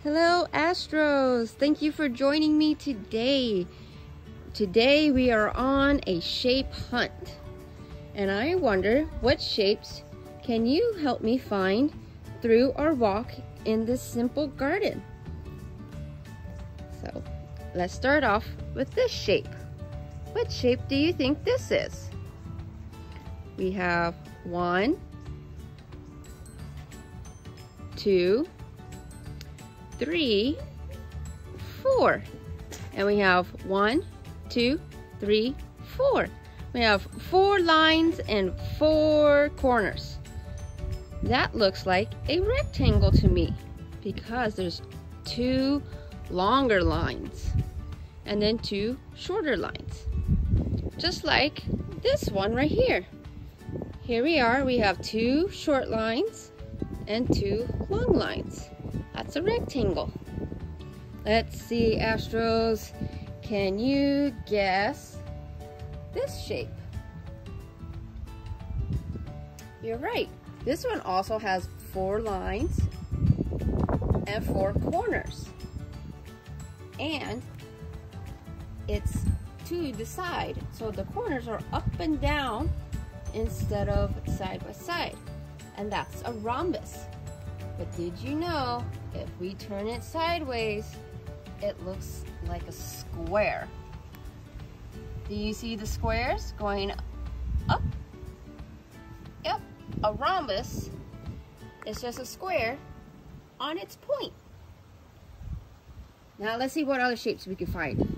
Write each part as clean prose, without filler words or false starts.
Hello Astros, thank you for joining me today. Today we are on a shape hunt and I wonder what shapes can you help me find through our walk in this simple garden. So let's start off with this shape. What shape do you think this is? We have 1, 2, 3, 4, and we have 1, 2, 3, 4. We have 4 lines and 4 corners. That looks like a rectangle to me because there's 2 longer lines and then 2 shorter lines, just like this one right here. Here we are, we have 2 short lines and 2 long lines. That's a rectangle. Let's see, Astros, can you guess this shape? You're right. This one also has 4 lines and 4 corners. And it's to the side. So the corners are up and down instead of side by side. And that's a rhombus. But did you know, if we turn it sideways, it looks like a square. Do you see the squares going up? Yep, a rhombus is just a square on its point. Now let's see what other shapes we can find.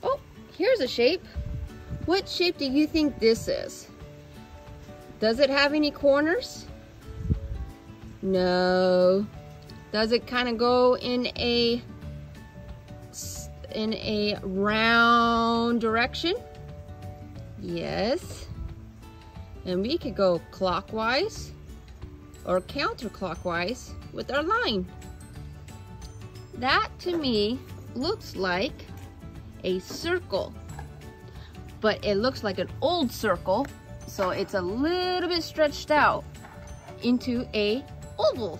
Oh, here's a shape. What shape do you think this is? Does it have any corners? No. Does it kind of go in a round direction? Yes. And we could go clockwise or counterclockwise with our line. That to me looks like a circle, but it looks like an old circle. So it's a little bit stretched out into a oval.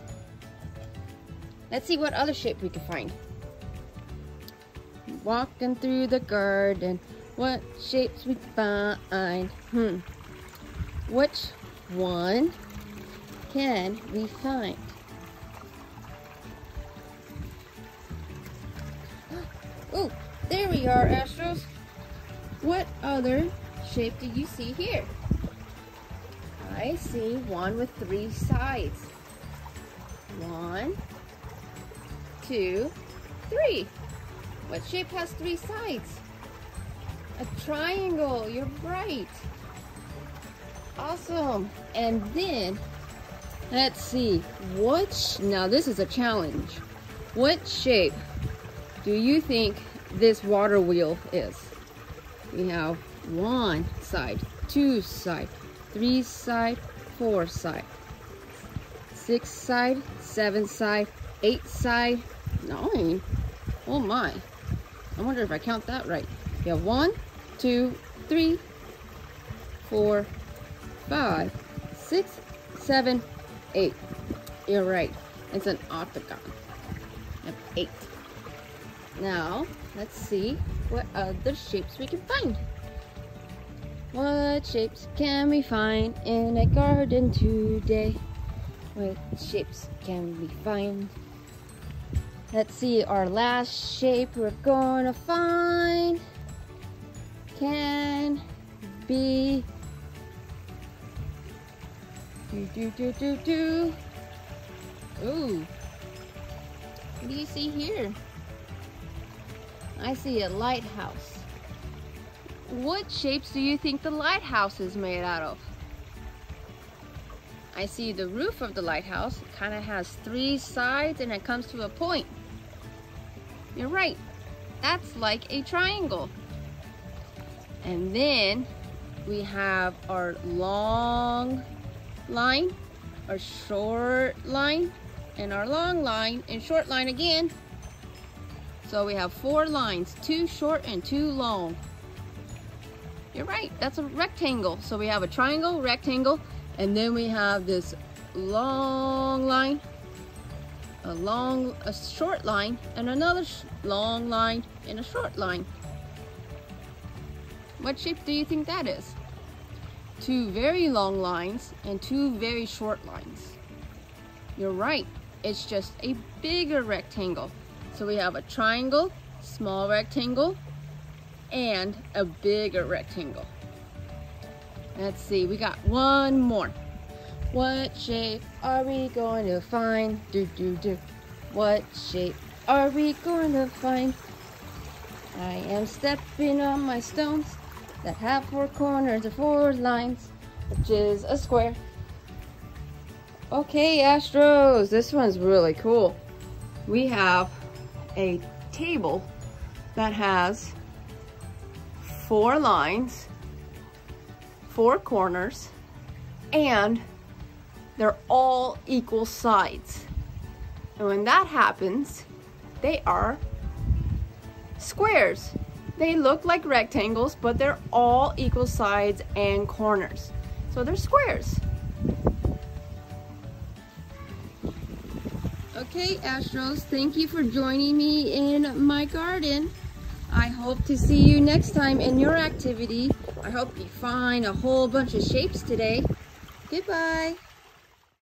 Let's see what other shape we can find. Walking through the garden, what shapes we find? Which one can we find? Oh, there we are, Astros. What other shape do you see here? I see one with 3 sides. 1, 2, 3. What shape has 3 sides? A triangle, you're right. Awesome. And then, let's see, now this is a challenge. What shape do you think this water wheel is? We have 1 side, 2 side, 3 side, 4 side, 6 side, 7 side, 8 side, 9. Oh my. I wonder if I count that right. You have 1, 2, 3, 4, 5, 6, 7, 8. You're right. It's an octagon of 8. Now, let's see what other shapes we can find. What shapes can we find in a garden today? What shapes can we find? Let's see, our last shape we're gonna find can be Ooh, what do you see here? I see a lighthouse. What shapes do you think the lighthouse is made out of? I see the roof of the lighthouse. It kind of has 3 sides and it comes to a point. You're right. That's like a triangle. And then we have our long line, our short line, and our long line and short line again. So we have 4 lines, 2 short and 2 long. You're right, that's a rectangle. So we have a triangle, rectangle, and then we have this long line, a short line, and another long line and a short line. What shape do you think that is? Two very long lines and two very short lines. You're right, it's just a bigger rectangle. So we have a triangle, small rectangle, and a bigger rectangle. Let's see, we got one more. What shape are we going to find? What shape are we going to find? I am stepping on my stones that have four corners and four lines, which is a square. Okay, Astros, this one's really cool. We have a table that has four lines, four corners, and they're all equal sides. And when that happens, they are squares. They look like rectangles, but they're all equal sides and corners. So they're squares. Okay, Astros, thank you for joining me in my garden. I hope to see you next time in your activity. I hope you find a whole bunch of shapes today. Goodbye.